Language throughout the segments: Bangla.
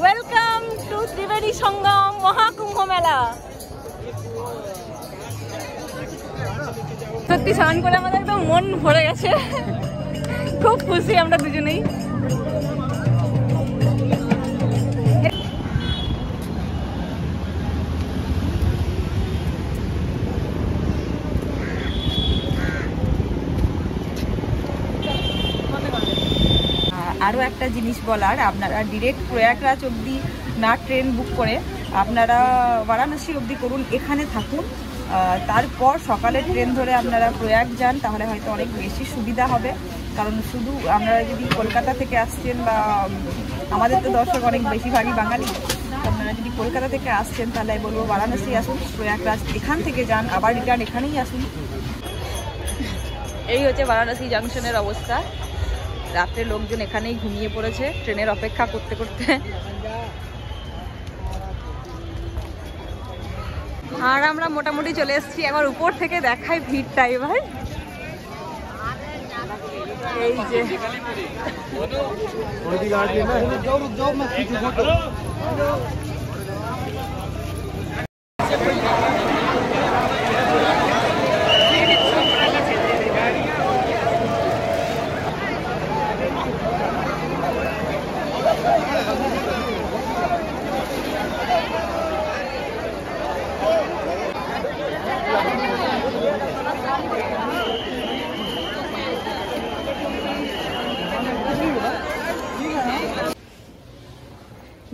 ওয়েলকাম টু ত্রিবেণী সঙ্গম মহাকুম্ভ মেলা। সত্যি স্নান করে আমাদের একদম মন ভরে গেছে, খুব খুশি আমরা দুজনেই। আরও একটা জিনিস বলার, আপনারা ডিরেক্ট প্রয়াগরাজ অবধি না ট্রেন বুক করে আপনারা বারাণসী অবধি করুন, এখানে থাকুন, তারপর সকালে ট্রেন ধরে আপনারা প্রয়াগ যান, তাহলে হয়তো অনেক বেশি সুবিধা হবে। কারণ শুধু আপনারা যদি কলকাতা থেকে আসছেন, বা আমাদের তো দর্শক অনেক বেশিরভাগই বাঙালি, আপনারা যদি কলকাতা থেকে আসছেন তাহলে বলবো বারাণসী আসুন, প্রয়াগরাজ এখান থেকে যান, আবার রিটার্ন এখানেই আসুন। এই হচ্ছে বারাণসী জাংশনের অবস্থা। রাত্রে লোকজন এখানেই ঘুমিয়ে পড়েছে ট্রেনের অপেক্ষা করতে করতে। আর আমরা মোটামুটি চলে এসেছি, এবার উপর থেকে দেখাই ভিড়টা। এবার এই যে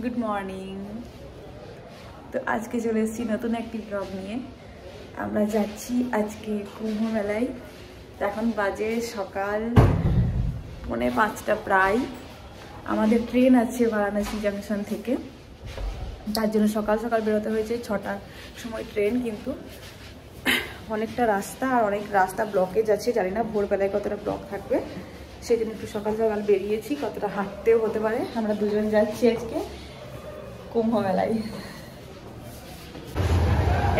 গুড মর্নিং। তো আজকে চলে এসেছি নতুন একটি ব্লগ নিয়ে। আমরা যাচ্ছি আজকে কুম্ভ মেলায়। এখন বাজে সকাল 4:45 প্রায়। আমাদের ট্রেন আছে বারাণসী জাংশন থেকে, তার জন্য সকাল সকাল বেরোতে হয়েছে। 6টার সময় ট্রেন, কিন্তু অনেকটা রাস্তা আর অনেক রাস্তা ব্লকেজ আছে, জানি না ভোরবেলায় কতটা ব্লক থাকবে, সেই জন্য একটু সকাল সকাল বেরিয়েছি। কতটা হাঁটতেও হতে পারে। আমরা দুজন যাচ্ছি আজকে কুম্ভ মেলায়।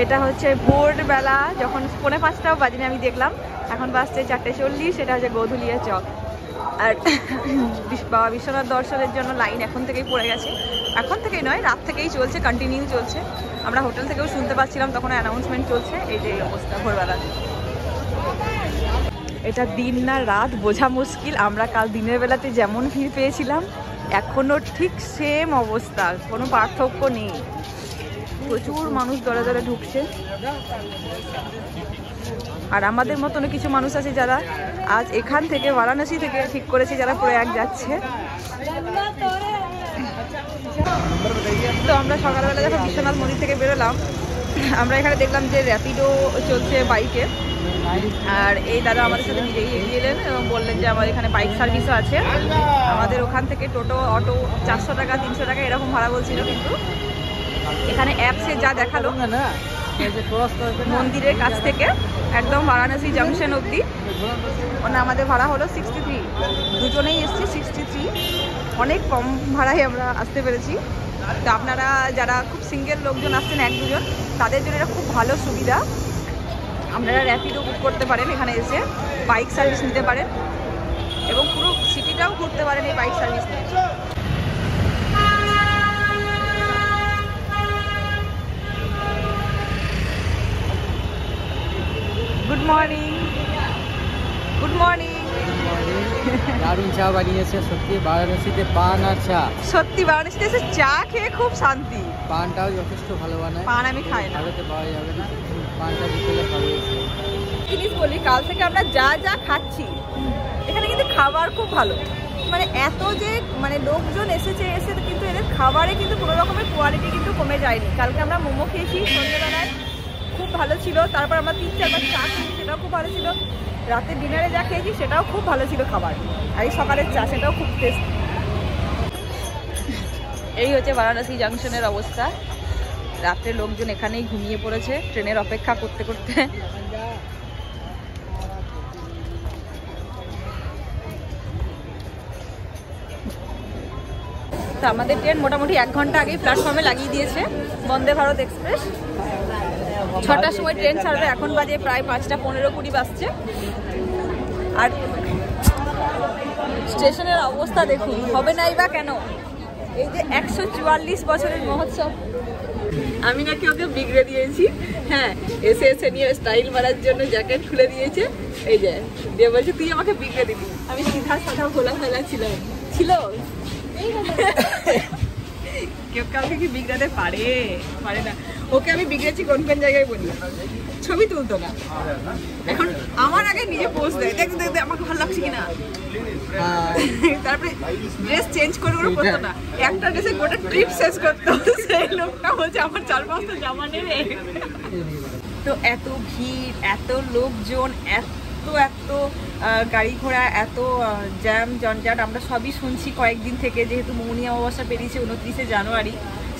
এটা হচ্ছে ভোরবেলা, যখন 4:45 বাজে আমি দেখলাম, এখন বাজছে 4:40। এটা হচ্ছে গোধুলিয়া চক। আর বাবা বিশ্বনাথ দর্শনের জন্য লাইন এখন থেকেই পড়ে গেছে। এখন থেকেই নয়, রাত থেকেই চলছে, কন্টিনিউ চলছে। আমরা হোটেল থেকেও শুনতে পাচ্ছিলাম, তখন অ্যানাউন্সমেন্ট চলছে। এই যে অবস্থা ভোরবেলা। এটা দিন না রাত বোঝা মুশকিল। আমরা কাল দিনের বেলাতে যেমন ভিড় পেয়েছিলাম, এখনো ঠিক সেম অবস্থা, কোনো পার্থক্য নেই। প্রচুর মানুষ দরে দরে ঢুকছে। আর আমাদের মতনও কিছু মানুষ আছে যারা আজ এখান থেকে বারাণসী থেকে ঠিক করেছে যারা প্রয়াগ যাচ্ছে। তো আমরা সকালবেলা যখন বিশ্বনাথ মন্দির থেকে বেরোলাম, আমরা এখানে দেখলাম যে র্যাপিডো চলছে বাইকে। আর এই দাদা আমাদের সাথে নিজেই এগিয়ে এলেন এবং বললেন যে আমার এখানে বাইক সার্ভিসও আছে। আমাদের ওখান থেকে টোটো অটো 400 টাকা 300 টাকা এরকম ভাড়া বলছিল, কিন্তু এখানে অ্যাপসে যা দেখালো মন্দিরের কাছ থেকে একদম বারাণসী জাংশন অবধি আমাদের ভাড়া হলো 63। দুজনেই এসছি 63, অনেক কম ভাড়ায় আমরা আসতে পেরেছি। তো আপনারা যারা খুব সিঙ্গেল লোকজন আসছেন, 1-2 জন, তাদের জন্য এটা খুব ভালো সুবিধা। আপনারা র্যাপিডো বুক করতে পারেন, এখানে এসে বাইক সার্ভিস নিতে পারেন এবং পুরো সিটিটাও ঘুরতে পারেন এই বাইক সার্ভিস নিয়ে। Good morning. Good morning. দারুণ চা বানিয়েছে সত্যি। বারাণসীতে পান আর চা, সত্যি বারাণসীতে এসে চা খেয়ে খুব শান্তি। পানটাও যথেষ্ট ভালো বানায়। পান আমি খাই না, ভারতে পাওয়া যাবে না, পানটা বিকেলে ভালো। জিনিস বলি, কাল থেকে আমরা যা যা খাচ্ছি এখানে কিন্তু খাবার খুব ভালো। মানে এত যে লোকজন এসেছে, কিন্তু এদের খাবারে কিন্তু কোনো রকমের কোয়ালিটি কিন্তু কমে যায়নি। কালকে আমরা মোমো খেয়েছি সন্ধ্যেবেলায়, খুব ভালো ছিল। তারপর আমরা 3-4বার চা খেয়েছি, সেটাও খুব ভালো ছিল। রাতে ডিনারে যা খেয়েছি সেটাও খুব ভালো ছিল খাবার। আর এই সকালের চা, সেটাও খুব টেস্ট। এই হচ্ছে বারাণসী জাংশনের অবস্থা। রাত্রে লোকজন এখানেই ঘুমিয়ে পড়েছে ট্রেনের অপেক্ষা করতে করতে। তো আমাদের ট্রেন মোটামুটি 1 ঘন্টা আগেই প্ল্যাটফর্মে লাগিয়ে দিয়েছে, বন্দে ভারত এক্সপ্রেস। 6টার সময় ট্রেন ছাড়বে, এখন বাজে প্রায় 5:15-20 বাজছে। আর স্টেশনের অবস্থা দেখুন, হবে নাই বা কেন, এই যে 144 বছরের মহোৎসব, আমি নাকি ওকে বিগড়ে দিয়েছি। হ্যাঁ, এসে নিয়ে স্টাইল মারার জন্য জ্যাকেট খুলে দিয়েছে, এই যে দিয়ে বলছে তুই আমাকে বিগড়ে দিবি। আমি সিধা সাধা ভোলা ফেলা ছিল কেউ কাউকে কি বিগড়াতে পারে না। ওকে আমি বিগড়েছি কোন জায়গায় বলি, ছবি তুলতো না, এখন আমার আগে নিজে পোজ দেয়, দেখতে দেখতে আমাকে ভালো লাগছে কিনা, তারপরে ড্রেস চেঞ্জ করে করতো না, একটা ড্রেসে গোটা ট্রিপ শেষ করতো। সেই লোকটা বলছে আমার 4-5টা জামা নেবে। তো এত ভিড়, এত লোকজন, এত গাড়ি ঘোড়া, এত জ্যাম জঞ্জাট, আমরা সবই শুনছি কয়েকদিন থেকে। যেহেতু মৌনী অমাবস্যা পেরিয়েছে 29শে জানুয়ারি,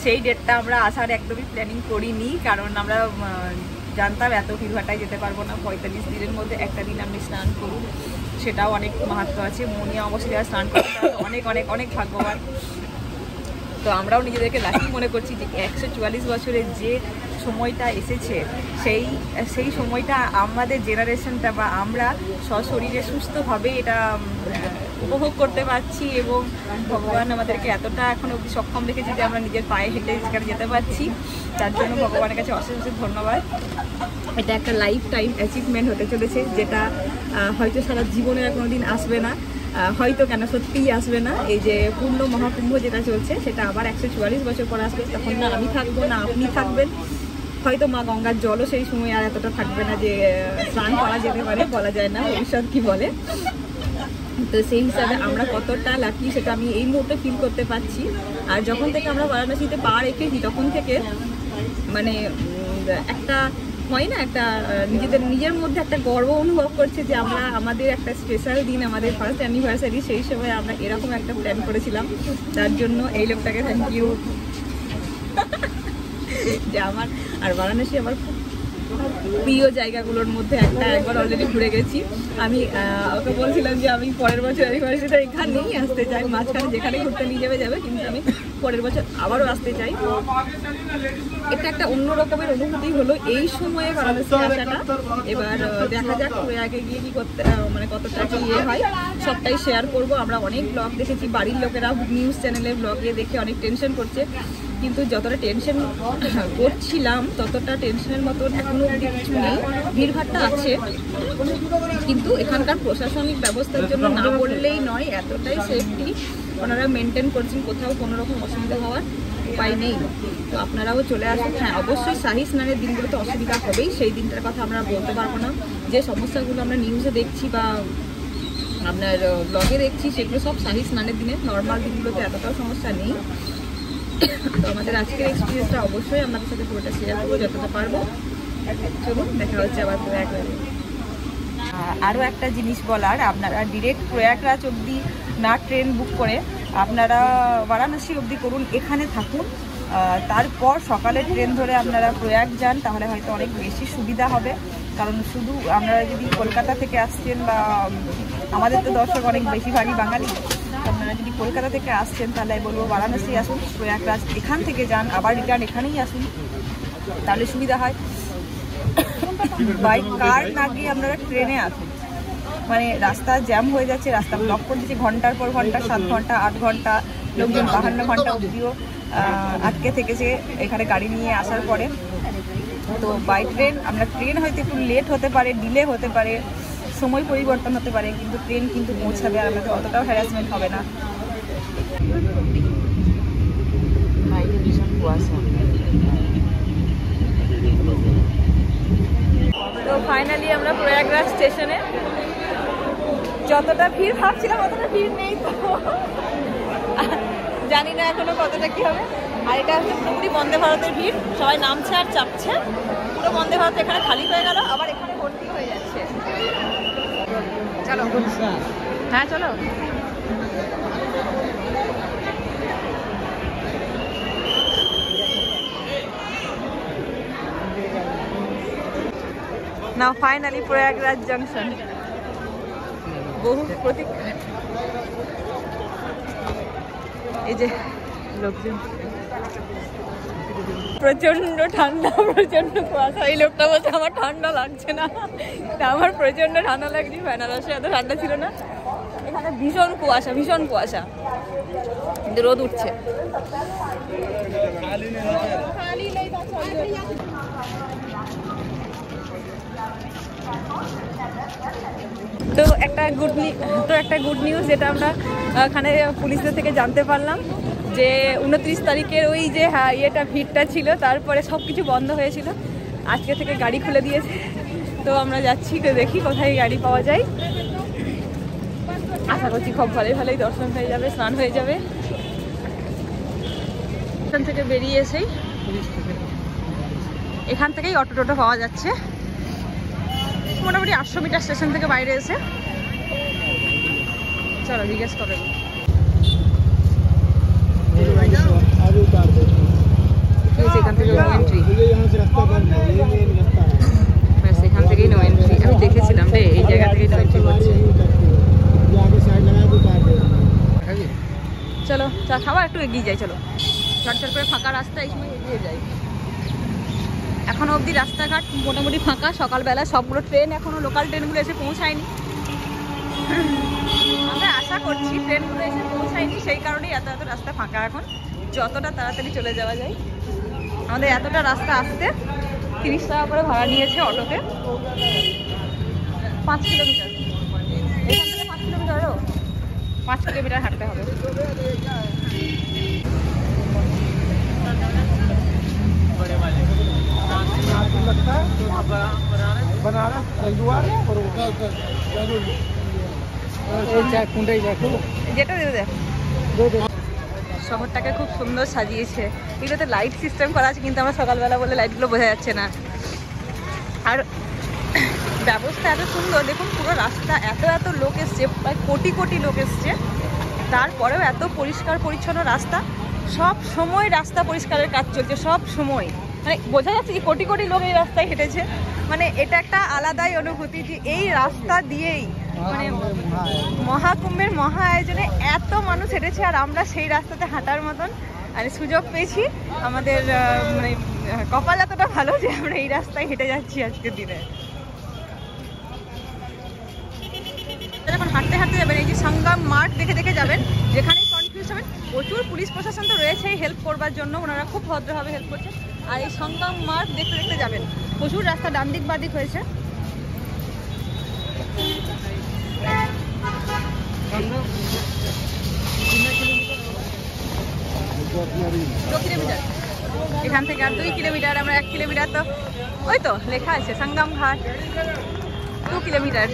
সেই ডেটটা আমরা আসার একদমই প্ল্যানিং করিনি, কারণ আমরা জানতাম এত ভিড়ভাটায় যেতে পারবো না। 45 দিনের মধ্যে একটা দিন আপনি স্নান করুন, সেটাও অনেক মাহাত্ম্য আছে। মৌনী অমাবস্যা যারা স্নান করতে অনেক অনেক অনেক ভাগ্যবান। তো আমরাও নিজেদেরকে লাকি মনে করছি যে 144 বছরের যে সময়টা এসেছে, সেই সময়টা আমাদের জেনারেশনটা বা আমরা সশরীরে সুস্থভাবে এটা উপভোগ করতে পারছি, এবং ভগবান আমাদেরকে এতটা এখন অবধি সক্ষম রেখেছে যে আমরা নিজের পায়ে হেঁটে সেখানে যেতে পারছি। তার জন্য ভগবানের কাছে অশেষ অশেষ ধন্যবাদ। এটা একটা লাইফ টাইম অ্যাচিভমেন্ট হতে চলেছে, যেটা হয়তো সারা জীবনে কোনো দিন আসবে না, হয়তো কেন সত্যিই আসবে না। এই যে পূর্ণ মহাকুম্ভ যেটা চলছে, সেটা আবার 144 বছর পর আসবে। তখন না আমি থাকবো, না আপনি থাকবেন, হয়তো মা গঙ্গার জলও সেই সময় আর এতটা থাকবে না যে স্নান করা যেতে পারে, বলা যায় না ভবিষ্যৎ কি বলে। তো সেই হিসাবে আমরা কতটা লাকি সেটা আমি এই মুহূর্তে ফিল করতে পারছি। আর যখন থেকে আমরা বারাণসীতে পা রেখেছি তখন থেকে মানে একটা হয় না, একটা নিজের মধ্যে একটা গর্ব অনুভব করছে যে আমরা আমাদের একটা স্পেশাল দিন, আমাদের ফার্স্ট অ্যানিভার্সারি, সেই সময় আমরা এরকম একটা প্ল্যান করেছিলাম। তার জন্য এই লোকটাকে থ্যাংক ইউ। যে আমার আর বারাণসী আমার খুব প্রিয় জায়গাগুলোর মধ্যে একবার অলরেডি ঘুরে গেছি। আমি ওকে বলছিলাম যে আমি পরের বছর অ্যানিভার্সারিটা এখানেই আসতে চাই, মাঝখানে যেখানে ঘুরতে নিয়ে যাবে, কিন্তু আমি পরের বছর আবারও আসতে চাই। এটা একটা অন্য রকমের অনুভূতি হলো এই সময়ে বারাণসী আসাটা। এবার দেখা যাক আগে গিয়ে কি করতে মানে কতটা কি ইয়ে হয়, সবটাই শেয়ার করব। আমরা অনেক ব্লগ দেখেছি, বাড়ির লোকেরা নিউজ চ্যানেলে ব্লগে দেখে অনেক টেনশন করছে, কিন্তু যতটা টেনশন করছিলাম ততটা টেনশনের মতন এখনো অবধি কিছু নেই। ভিড়ভাড়টা আছে, কিন্তু এখানকার প্রশাসনিক ব্যবস্থার জন্য না বললেই নয়, এতটাই সেফটি ওনারা মেনটেন করছেন, কোথাও কোনো রকম অসুবিধা হওয়ার উপায় নেই। তো আপনারাও চলে আসুন। হ্যাঁ, অবশ্যই শাহী স্নানের দিনগুলোতে অসুবিধা হবেই, সেই দিনটার কথা আমরা বলতে পারবো না। যে সমস্যাগুলো আমরা নিউজে দেখছি বা আপনার ব্লগে দেখছি, সেগুলো সব শাহী স্নানের দিনে, নর্মাল দিনগুলোতে এতটাও সমস্যা নেই। তো আমাদের আজকের এক্সপিরিয়েন্সটা অবশ্যই আপনাদের সাথে পুরোটা শেয়ার করবো যতটা পারবো। চলুন, দেখা হচ্ছে আবার প্রয়াগরাজে। আরও একটা জিনিস বলার, আপনারা ডিরেক্ট প্রয়াগরাজ অবধি না ট্রেন বুক করে আপনারা বারাণসী অবধি করুন, এখানে থাকুন, তারপর সকালের ট্রেন ধরে আপনারা প্রয়াগ যান, তাহলে হয়তো অনেক বেশি সুবিধা হবে। কারণ শুধু আপনারা যদি কলকাতা থেকে আসছেন, বা আমাদের তো দর্শক অনেক বেশিরভাগই বাঙালি, আপনারা যদি কলকাতা থেকে আসছেন তাহলে বলবো বারাণসী আসুন, প্রয়াগরাজ এখান থেকে যান, আবার রিটার্ন এখানেই আসুন, তাহলে সুবিধা হয়। বাইক কার না গিয়ে আপনারা ট্রেনে আসুন, মানে রাস্তা জ্যাম হয়ে যাচ্ছে, রাস্তা ব্লক করে দিচ্ছে ঘন্টার পর ঘন্টা, 7 ঘন্টা 8 ঘন্টা, লোকজন 52 ঘন্টা অবধিও আটকে থেকেছে এখানে গাড়ি নিয়ে আসার পরে। তো বাই ট্রেন আমরা ট্রেন হয়তো একটু লেট হতে পারে, ডিলে হতে পারে, সময় পরিবর্তন হতে পারে, কিন্তু ট্রেন কিন্তু পৌঁছাবে, আর আমাদের অতটাও হ্যারাসমেন্ট হবে না। বাইরে ভীষণ কুয়াশা। তো ফাইনালি আমরা প্রয়াগরাজ স্টেশনে, যতটা ভিড় ভাবছিলাম অতটা ভিড় নেই, তো জানি না এখনো কতটা কি হবে। আর এটা হচ্ছে পুরোপুরি বন্দে ভারতের ভিড়, সবাই নামছে আর চাপছে, পুরো বন্দে ভারত এখানে খালি হয়ে গেল, আবার এখানে ভর্তি হয়ে যাচ্ছে। চলো, হ্যাঁ চলো। Now finally Prayagraj Junction. বহু প্রতীক্ষা। এই যে লোকজন, প্রচন্ড ঠান্ডা, প্রচন্ড কুয়াশা। এই লোকটা বলছে আমার ঠান্ডা লাগছে না, আমার প্রচন্ড ঠান্ডা লাগছে। বেনারসে এত ঠান্ডা ছিল না, এখানে ভীষণ কুয়াশা, ভীষণ কুয়াশা, রোদ উঠছে। তো একটা গুড নিউজ যেটা আমরা এখানে পুলিশদের থেকে জানতে পারলাম যে 29 তারিখের ওই যে ইয়েটা ভিড়টা ছিল, তারপরে সব কিছু বন্ধ হয়েছিল, আজকে থেকে গাড়ি খুলে দিয়েছে। তো আমরা যাচ্ছি, তো দেখি কোথায় গাড়ি পাওয়া যায়। আশা করছি খুব ভালোই দর্শন হয়ে যাবে, স্নান হয়ে যাবে। এখান থেকে বেরিয়ে এসেই এখান থেকেই অটো টোটো পাওয়া যাচ্ছে, মোটামুটি 800 মিটার স্টেশন থেকে বাইরে এসে। চলো জিজ্ঞেস করে এখান থেকে নো এন্ট্রি, এখান থেকেই নো এন্ট্রি। আমি দেখেছিলাম রে, এই জায়গা থেকেই নো এন্ট্রি করছে। চলো চা খাওয়া একটু এগিয়ে যাই, চলো চটচট করে ফাঁকা রাস্তা, এই সময় এগিয়ে যাই। এখনো অবধি রাস্তাঘাট মোটামুটি ফাঁকা, সকালবেলা সবগুলো ট্রেন এখনো লোকাল ট্রেনগুলো এসে পৌঁছায়নি। আমরা আশা করছি ট্রেনগুলো এসে পৌঁছায়নি, সেই কারণেই এত রাস্তা ফাঁকা এখন। যতটা তাড়াতাড়ি চলে যাওয়া যায়। আমাদের এতটা রাস্তা আসতে 30 টাকা করে ভাড়া নিয়েছে অটোতে, 5 কিলোমিটার। এখান থেকে 5 কিলোমিটারও 5 কিলোমিটার হাঁটতে হবে। শহরটাকে খুব সুন্দর সাজিয়েছে, এগুলোতে লাইট সিস্টেম করা আছে, কিন্তু আমরা সকালবেলা বলে লাইটগুলো বোঝা যাচ্ছে না। আর ব্যবস্থা এত সুন্দর, দেখুন পুরো রাস্তা এত লোক এসছে, প্রায় কোটি লোক এসছে, তারপরেও এত পরিষ্কার পরিচ্ছন্ন রাস্তা। সব সময় রাস্তা পরিষ্কারের কাজ চলছে, সব সময়। মানে বোঝা যাচ্ছে কি কোটি লোক এই রাস্তায় হেঁটেছে। মানে এটা একটা আলাদাই অনুভূতি যে এই রাস্তা দিয়েই মানে মহাকুম্ভের মহা আয়োজনে এত মানুষ হেঁটেছে, আর আমরা সেই রাস্তাতে হাঁটার মতন মানে সুযোগ পেয়েছি। আমাদের মানে কপাল এতটা ভালো যে আমরা এই রাস্তায় হেঁটে যাচ্ছি আজকের দিনে। যখন হাঁটতে যাবেন, এই যে সঙ্গম মাঠ দেখে যাবেন, যেখানেই কনফিউজ হবেন, প্রচুর পুলিশ প্রশাসন তো রয়েছেই হেল্প করবার জন্য, ওনারা খুব ভদ্রভাবে হেল্প করছে। আর এই সঙ্গম মাঠ দেখতে যাবেন, প্রচুর রাস্তা ডান দিক বাদিক হয়েছে। 2 কিলোমিটার এখান থেকে, আর 2 কিলোমিটার। আমরা 1 কিলোমিটার তো ওই তো লেখা আছে সঙ্গম ঘাট, 2 কিলোমিটার।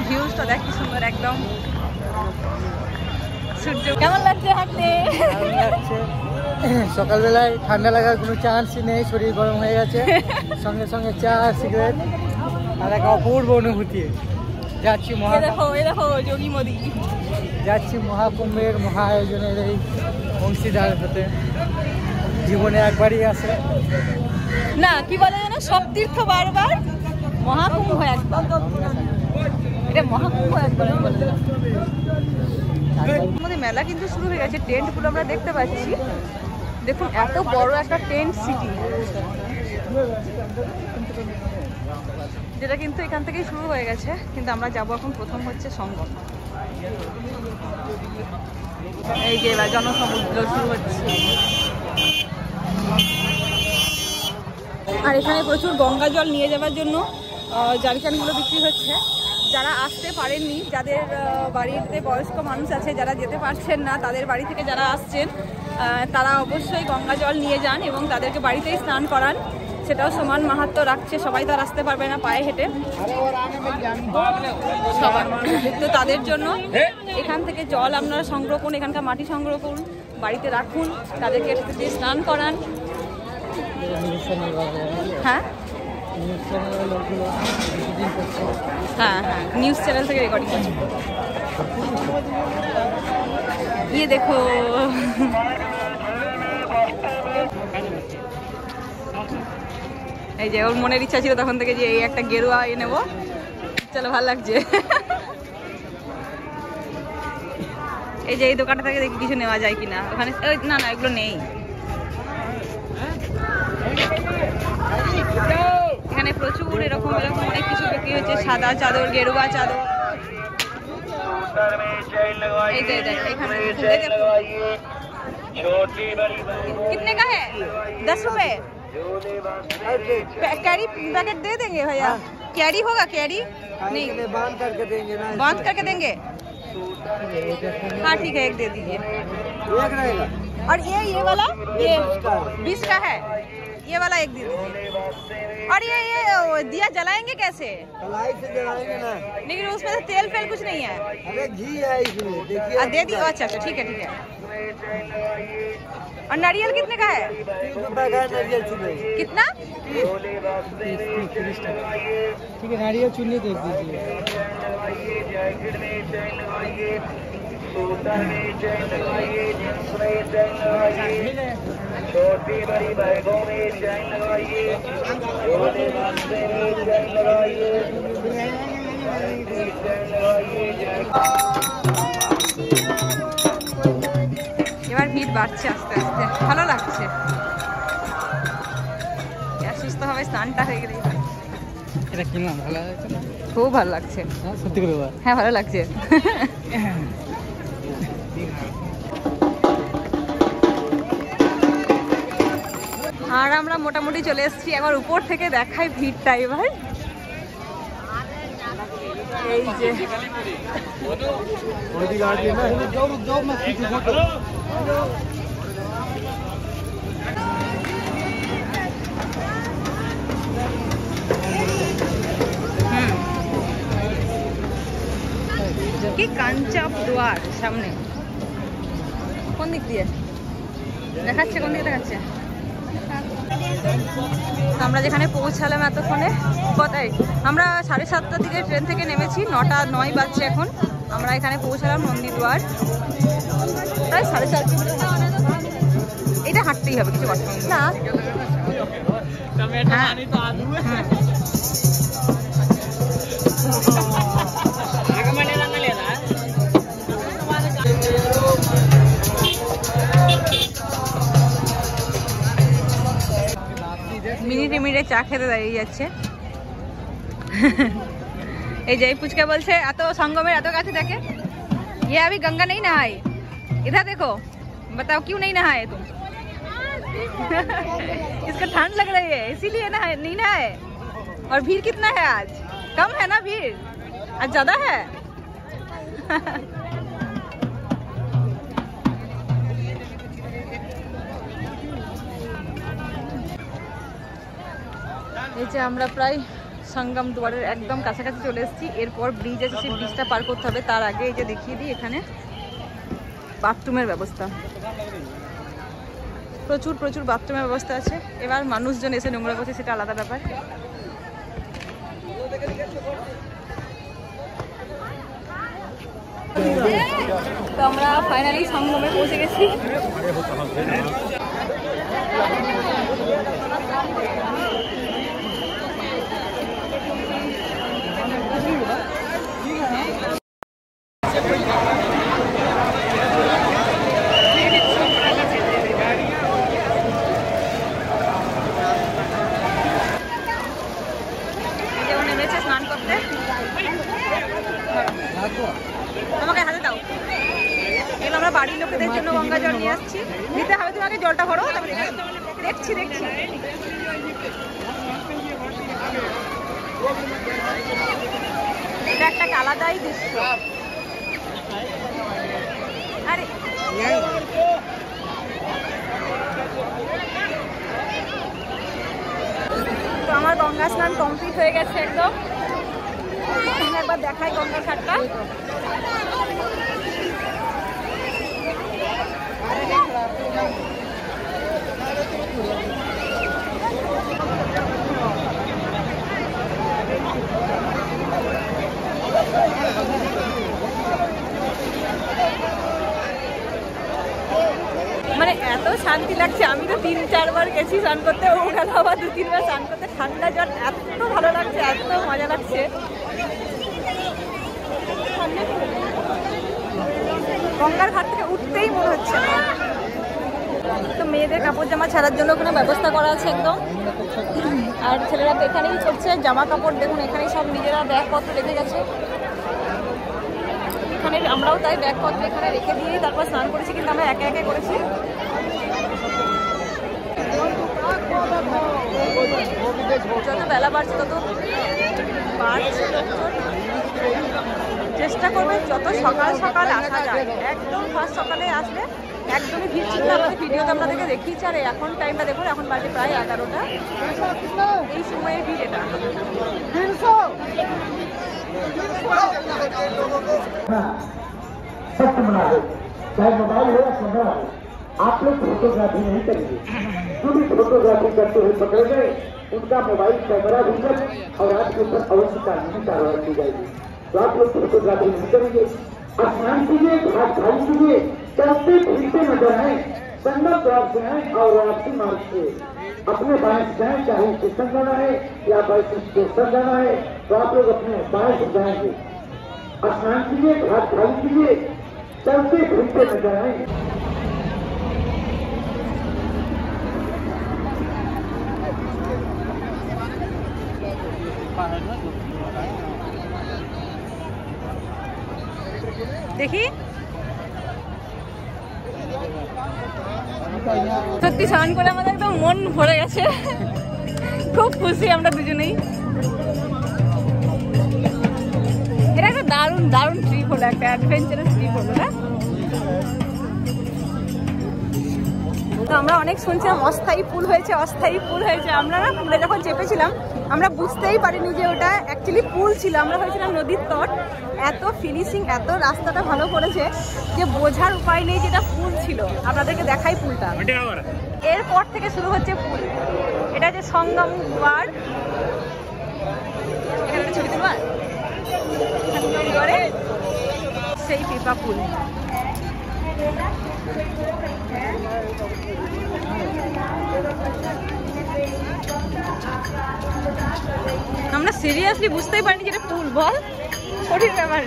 ভিউজটা দেখ কি সুন্দর একদম। সূর্য কেমন লাগছে হাঁটতে? সকালবেলায় ঠান্ডা লাগার কোনো চান্সই নেই, শরীর গরম হয়ে গেছে। সঙ্গে সঙ্গে চা, সিগারেট আর এক অপূর্ব অনুভূতি। যাচ্ছি যোগী মোদি, যাচ্ছি মহাকুম্ভের মহা আয়োজনের এই অংশীদার হতে। জীবনে একবারই আসে না, কি বলে যেন, সব তীর্থ বারবার, মহাকুম্ভ একবার। এটা মহাকুম্ভ একবার। আমাদের মেলা কিন্তু শুরু হয়ে গেছে, টেন্টগুলো আমরা দেখতে পাচ্ছি। দেখুন এত বড় একটা টেন্ট সিটি, যেটা কিন্তু এখান থেকেই শুরু হয়ে গেছে। কিন্তু আমরা যাবো এখন, প্রথম হচ্ছে সঙ্গম। এই যে এবার জনসমুদ্র শুরু হচ্ছে। আর এখানে প্রচুর গঙ্গা জল নিয়ে যাওয়ার জন্য জারিকানগুলো বিক্রি হচ্ছে। যারা আসতে পারেননি, যাদের বাড়িতে বয়স্ক মানুষ আছে, যারা যেতে পারছেন না, তাদের বাড়ি থেকে যারা আসছেন তারা অবশ্যই গঙ্গা জল নিয়ে যান এবং তাদেরকে বাড়িতেই স্নান করান। সেটাও সমান মাহাত্ম্য রাখছে। সবাই তো আর আসতে পারবে না পায়ে হেঁটে, সবাই তো তাদের জন্য এখান থেকে জল আপনারা সংগ্রহ করুন, এখানকার মাটি সংগ্রহ করুন, বাড়িতে রাখুন, তাদেরকে দিয়ে স্নান করান। হ্যাঁ হ্যাঁ হ্যাঁ, নিউজ চ্যানেল থেকে রেকর্ডিং করছি। ये देखो এই যে ওর মনের ইচ্ছা ছিল তখন থেকে যে এই একটা গেরুয়া নেব, চলো ভালো লাগছে। এই যে এই দোকানটা থেকে দেখি কিছু নেওয়া যায় কিনা ওখানে। না না এগুলো নেই, এখানে প্রচুর এরকম অনেক কিছু বিক্রি হচ্ছে, সাদা চাদর, গেরুয়া চাদর। कितने का है? 10 रुपए। कैरी पैकेट दे देंगे भैया? कैरी होगा? कैरी नहीं, बांध करके देंगे ना। बांध करके देंगे? हाँ ठीक है, एक दे दीजिए। एक रहेगा। और ये वाला ये 20 का है, ये वाला एक दे दीजिए। और ये दिया जलाएंगे कैसे? कलाई से जलाएंगे ना। लेकिन उसमें तो तेल फेल कुछ नहीं है। अरे घी है इसमें, देखिए। दे दी। अच्छा अच्छा ठीक है ठीक है। और नारियल कितने का है? 30 रुपए का नारियल चुन्नी। कितना? 30 टका। ठीक है, नारियल चुन्नी देख दीजिए। छोटी बड़ी बैगों में चैन लगाइए, छोटे बांधे में चैन लगाइए, এবার ভিড় বাড়ছে আস্তে আস্তে, ভালো লাগছে। সুস্থ ভাবে স্নানটা হয়ে গেলেই হয়। এটা কিনলাম, ভালো লাগছে না? খুব ভালো লাগছে। সত্যি করে বল। হ্যাঁ ভালো লাগছে। আর আমরা মোটামুটি চলে এসেছি। একবার উপর থেকে দেখাই ভিড়টা এবার। এই যে কি কাঞ্চাপ দুয়ার সামনে। কোন দিক দিয়ে দেখাচ্ছে? কোন দিকে দেখাচ্ছে? আমরা যেখানে পৌঁছালাম এতক্ষণে, কোথায় আমরা 7:30টার দিকে ট্রেন থেকে নেমেছি, 9:09 বাজছে এখন। আমরা এখানে পৌঁছালাম নন্দীদুয়ার প্রায় 7:30। এটা হাঁটতেই হবে, কিছু কথা না। মিনিটে মিনিটে চা খেতে দাঁড়িয়ে যাচ্ছে। এই যে পুচকা বলছে এত संगमेर এত কাছে দেখে, ये अभी गंगा नहीं नहाई, इधर देखो, बताओ क्यों नहीं नहाए तुम? इसका ठंड लग रही है इसीलिए नहीं नहाए। और भीड़ कितना है आज? कम है ना भीड़? आज ज्यादा है। এই যে আমরা প্রায় সঙ্গম দুয়ারের একদম কাছাকাছি চলে এসেছি। এরপর ব্রিজ আছে, সেই ব্রিজটা পার করতে হবে। তার আগে এই যে দেখিয়ে দিই, এখানে বাথরুমের ব্যবস্থা, প্রচুর প্রচুর বাথরুমের ব্যবস্থা আছে। এবার মানুষজন এসে নোংরা করছে, সেটা আলাদা ব্যাপার। তো আমরা ফাইনালি সঙ্গমে পৌঁছে গেছি। স্নান করতে আমাকে হাতে দাও। এগুলো আমরা বাড়ির লোকেদের জন্য গঙ্গা জল নিয়ে আসছি। দিতে হবে তোমাকে, জলটা ভরো। দেখছি দেখছি এটা একটা আলাদাই দৃশ্য। আরে তো আমার গঙ্গা স্নান কমপ্লিট হয়ে গেছে একদম। একবার দেখাই গঙ্গা ঘাটটা। মানে এত শান্তি লাগছে। আমি তো 3-4 বার গেছি স্নান করতে, ও গেল আবার 2-3 বার স্নান করতে। ঠান্ডা জল এত ভালো লাগছে, এত মজা লাগছে। গঙ্গার ঘাট থেকে উঠতেই মনে হচ্ছে না। তো মেয়েদের কাপড় জামা ছাড়ার জন্য কোনো ব্যবস্থা করা আছে একদম। আর ছেলেরা তো এখানেই করছে জামা কাপড়। দেখুন এখানেই সব নিজেরা ব্যাগপত্র রেখে গেছে। এখানে আমরাও তাই ব্যাগপত্র এখানে রেখে দিয়ে তারপর স্নান করেছি, কিন্তু আমরা একে একে করেছি। যত বেলা বাড়ছে তত বাড়ছে। চেষ্টা করবেন যত সকাল সকাল আসা যায়, একদম ফার্স্ট সকালে আসলে একদমই ভিড় ছিল না। আমাদের ভিডিওতে আপনাদেরকে দেখিয়েছি। আর এখন টাইমটা দেখুন, এখন বাজে প্রায় 11টা। এই সময়ে ভিড় এটা। चाहे मोबाइल हो या कैमरा हो, आप लोग फोटोग्राफी नहीं करेंगे। जो भी फोटोग्राफी करते हुए पकड़े गए उनका मोबाइल कैमरा भी कर और आपके ऊपर अवश्य कानूनी कार्रवाई की जाएगी। तो आप लोग फोटोग्राफी नहीं करेंगे। स्नान कीजिए, हाथ खाली कीजिए, चलते फिरते नजर आए, संगम द्वार से आए और वापसी मार्ग से अपने बाइक जाए, चाहे स्टेशन जाना है या बाइक स्टेशन जाना है तो आप लोग अपने बाइक जाएंगे। स्नान कीजिए, हाथ खाली कीजिए, चलते फिरते नजर आए। দেখি সত্যি স্নান করে আমাদের একদম মন ভরে গেছে, খুব খুশি আমরা দুজনেই। এটা একটা দারুণ দারুণ ট্রিপ হলো, একটা অ্যাডভেঞ্চারাস ট্রিপ হলো না? তো আমরা অনেক শুনছিলাম অস্থায়ী পুল হয়েছে, অস্থায়ী পুল হয়েছে। আমরা না পুলে যখন চেপেছিলাম আমরা বুঝতেই পারিনি যে ওটা অ্যাকচুয়ালি পুল ছিল। আমরা ভেবেছিলাম নদীর তট। এত ফিনিশিং, এত রাস্তাটা ভালো করেছে যে বোঝার উপায় নেই যেটা পুল ছিল। আপনাদেরকে দেখাই পুলটা। এরপর থেকে শুরু হচ্ছে পুল। এটা হচ্ছে সঙ্গম দ্বার। এখানে একটা ছবি তুলবার সেই পিপা পুল। আমরা সিরিয়াসলি বুঝতেই পারিনি যেটা পুল। বল কঠিন ব্যাপার।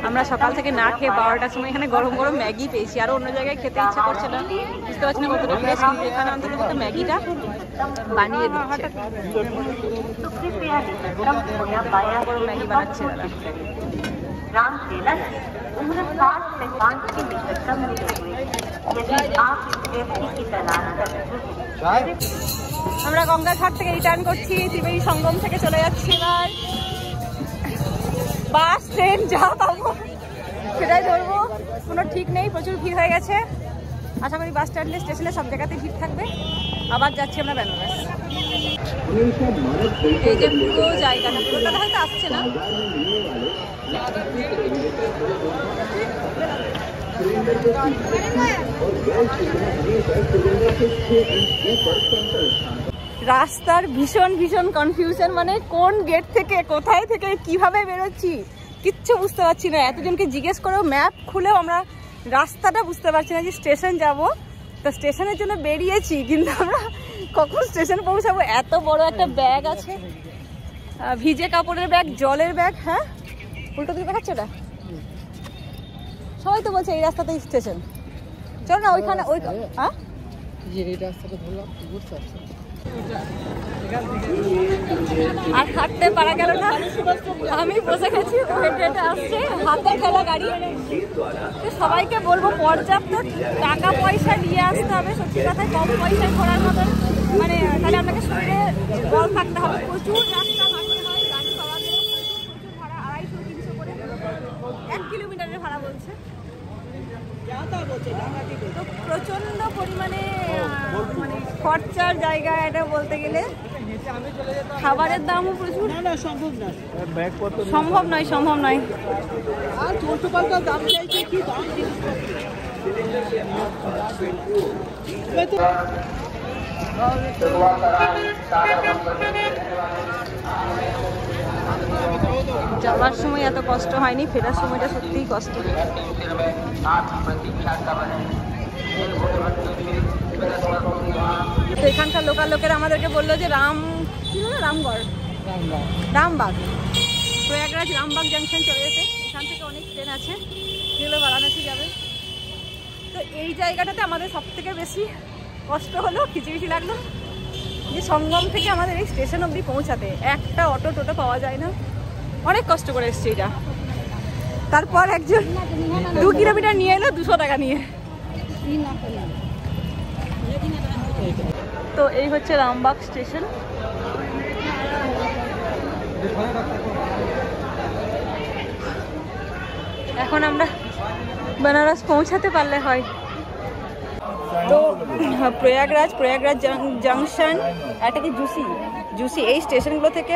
আমরা সকাল থেকে না খেয়ে 12টার সময় এখানে গরম গরম ম্যাগি পেয়েছি। আরো অন্য জায়গায় খেতে ইচ্ছা করছে না, বুঝতে পারছি না কতটা ফ্রেশ, কিন্তু এখানে অন্তত ম্যাগিটা বানিয়ে দিচ্ছে। গরম ম্যাগি বানাচ্ছে দাদা। उम्र 60 से 5 के निकटतम हुए यदि आप सेफ्टी की तलाश कर रहे हैं। আমরা গঙ্গার ঘাট থেকে রিটার্ন করছি, ত্রিবেণী সঙ্গম থেকে চলে যাচ্ছি। এবার বাস ট্রেন যা পাবো সেটাই ধরবো, কোনো ঠিক নেই। প্রচুর ভিড় হয়ে গেছে। আশা করি বাস স্ট্যান্ডে স্টেশনে সব জায়গাতে ভিড় থাকবে। আবার যাচ্ছি আমরা বেনারস। এই যে পুরো জায়গাটা, পুরোটা হয়তো আসছে না। রাস্তার ভীষণ ভীষণ কনফিউশন, মানে কোন গেট থেকে কোথায় থেকে কিভাবে বেরোচ্ছি কিচ্ছু বুঝতে পারছি না। এতজনকে জিজ্ঞেস করেও ম্যাপ খুলেও আমরা রাস্তাটা বুঝতে পারছি না যে স্টেশন যাব। তো স্টেশনের জন্য বেরিয়েছি, কিন্তু আমরা কখন স্টেশন পৌঁছাবো। এত বড় একটা ব্যাগ আছে, ভিজে কাপড়ের ব্যাগ, জলের ব্যাগ। হ্যাঁ উল্টো দিকে দেখাচ্ছে ওটা। সবাই তো বলছে এই রাস্তাতেই স্টেশন। চলো না ওইখানে। ওই আর হাঁটতে পারা গেল না, আমি বসে গেছি। আসছে হাতে খেলা গাড়ি। সবাইকে বলবো পর্যাপ্ত টাকা পয়সা নিয়ে আসতে হবে। সত্যি কথায় কম পয়সায় ঘোরার মতন, মানে তাহলে আপনাকে শরীরে বল থাকতে হবে। প্রচুর রাস্তা হাঁটতে হয়, গাড়ি পাওয়া গেলে প্রচুর ভাড়া, 250-300 করে 1 কিলোমিটারের ভাড়া বলছে। তো প্রচন্ড পরিমাণে মানে খরচার জায়গা এটা বলতে গেলে। খাবারের দামও প্রচুর। সম্ভব নয়, সম্ভব নয়। আর চলতে পাল্টা দাম চাইছে কি দাম। যাওয়ার সময় এত কষ্ট হয়নি, ফেরার সময়টা সত্যিই কষ্ট। তো এখানকার লোকাল লোকেরা আমাদেরকে বললো যে রামবাগ প্রয়াগরাজ রামবাগ জাংশন চলে যেতে। এখান থেকে অনেক ট্রেন আছে যেগুলো বারাণসী যাবে। তো এই জায়গাটাতে আমাদের সব থেকে বেশি কষ্ট হলো, খিচিমিচি লাগলো যে সঙ্গম থেকে আমাদের এই স্টেশন অবধি পৌঁছাতে একটা অটো টোটো পাওয়া যায় না। অনেক কষ্ট করে এসছি এটা। তারপর একজন 2 কিলোমিটার নিয়ে এলো 200 টাকা নিয়ে। তো এই হচ্ছে রামবাগ স্টেশন। এখন আমরা বেনারস পৌঁছাতে পারলে হয়। তো প্রয়াগরাজ জাংশন, এটা কি জুসি এই স্টেশনগুলো থেকে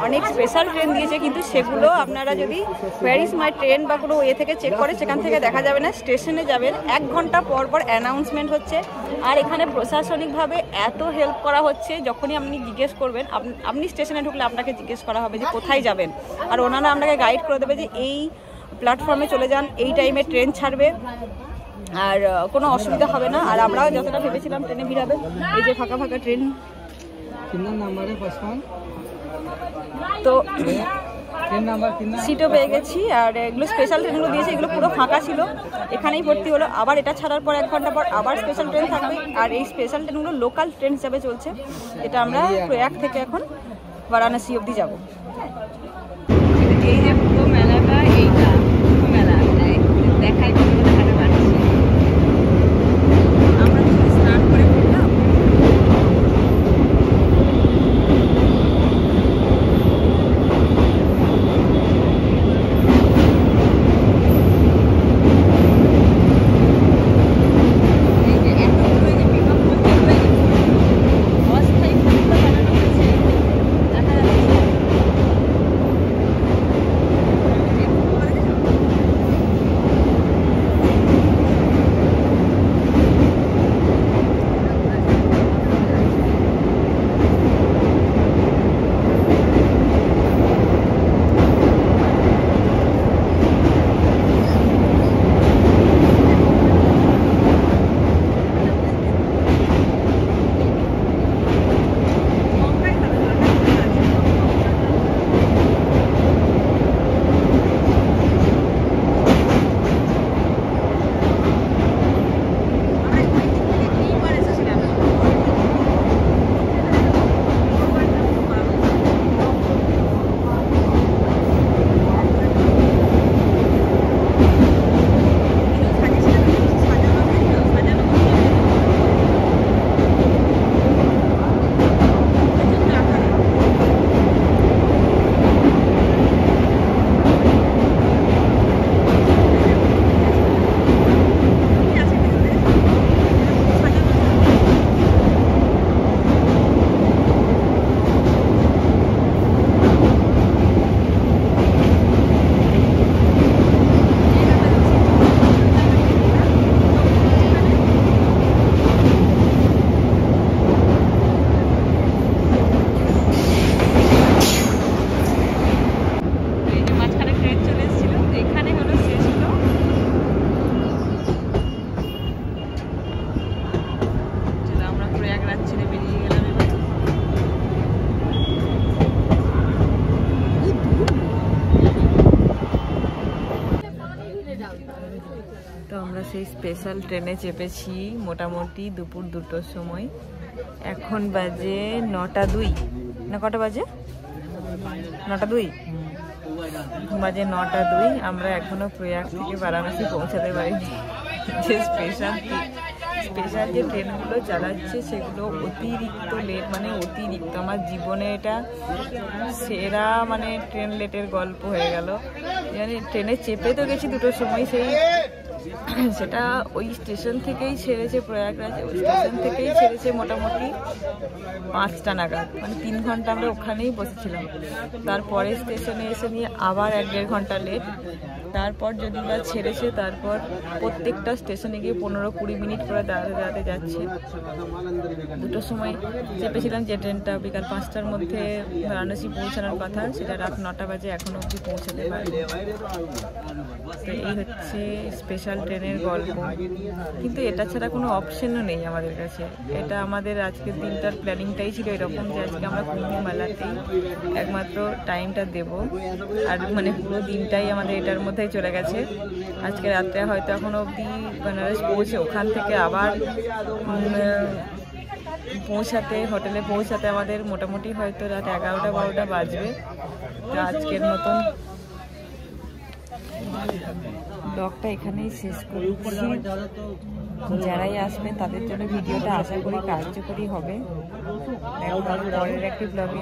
অনেক স্পেশাল ট্রেন দিয়েছে, কিন্তু সেগুলো আপনারা যদি হোয়ার ইজ মাই ট্রেন বা কোনো ইয়ে থেকে চেক করে সেখান থেকে দেখা যাবে না। স্টেশনে যাবেন 1 ঘন্টা পর অ্যানাউন্সমেন্ট হচ্ছে, আর এখানে প্রশাসনিকভাবে এত হেল্প করা হচ্ছে। যখনই আপনি জিজ্ঞেস করবেন, আপনি স্টেশনে ঢুকলে আপনাকে জিজ্ঞেস করা হবে যে কোথায় যাবেন, আর ওনারা আপনাকে গাইড করে দেবে যে এই প্ল্যাটফর্মে চলে যান, এই টাইমে ট্রেন ছাড়বে, আর কোনো অসুবিধা হবে না। আর আমরাও যতটা ভেবেছিলাম ট্রেনে ভিড় হবে, এই যে ফাঁকা ট্রেন। তো সিটও পেয়ে গেছি, আর এগুলো স্পেশাল ট্রেনগুলো দিয়েছে, এগুলো পুরো ফাঁকা ছিল, এখানেই ভর্তি হলো। আবার এটা ছাড়ার পর 1 ঘন্টা পর আবার স্পেশাল ট্রেন থাকবে, আর এই স্পেশাল ট্রেনগুলো লোকাল ট্রেন হিসাবে চলছে। এটা আমরা প্রয়াগ থেকে এখন বারাণসী অবধি যাব। এই যে পুরো মেলাটা, এইটা মেলা দেখায়, দেখাতে পারছি। আমরা তো স্নান করে ফিরলাম। তো আমরা সেই স্পেশাল ট্রেনে চেপেছি মোটামুটি দুপুর 2টোর সময়। এখন বাজে 9টা 2 না কটা বাজে? 9টা 2 বাজে 9টা 2। আমরা এখনো প্রয়াগ থেকে বারাণসী পৌঁছাতে পারিনি। যে স্পেশাল যে ট্রেনগুলো চালাচ্ছে সেগুলো অতিরিক্ত লেট, মানে অতিরিক্ত। আমার জীবনে এটা সেরা মানে ট্রেন লেটের গল্প হয়ে গেল। মানে ট্রেনে চেপে তো গেছি 2টোর সময়, সেটা ওই স্টেশন থেকেই ছেড়েছে প্রয়াগরাজ, ওই স্টেশন থেকেই ছেড়েছে মোটামুটি 5টা নাগাদ, মানে 3 ঘন্টা আমরা ওখানেই বসেছিলাম। তারপরে স্টেশনে এসে নিয়ে আবার 1-1.5 ঘন্টা লেট। তারপর যদি বা ছেড়েছে, তারপর প্রত্যেকটা স্টেশনে গিয়ে 15-20 মিনিট করে দাঁড়াতে যাচ্ছে। 2টোর সময় চেপেছিলাম যে ট্রেনটা বিকাল 5টার মধ্যে বারাণসী পৌঁছানোর কথা, সেটা রাত 9টা বাজে, এখনো অবধি পৌঁছাতে পারিনি। তো এই হচ্ছে স্পেশাল ট্রেনের গল্প। কিন্তু এটা ছাড়া কোনো অপশনও নেই আমাদের কাছে। এটা আমাদের আজকের দিনটার প্ল্যানিংটাই ছিল এরকম যে আজকে আমরা কুম্ভ মেলাতেই একমাত্র টাইমটা দেব, আর মানে পুরো দিনটাই আমাদের এটার মধ্যেই চলে গেছে। আজকে রাত্রে হয়তো এখনো অবধি বেনারস পৌঁছে ওখান থেকে আবার হোটেলে পৌঁছাতে আমাদের মোটামুটি হয়তো রাত 11টা-12টা বাজবে। তো ব্লগটা এখানেই শেষ করছি। যারাই আসবে তাদের জন্য ভিডিওটা আশা করি কার্যকরী হবে। পরের একটি ব্লগে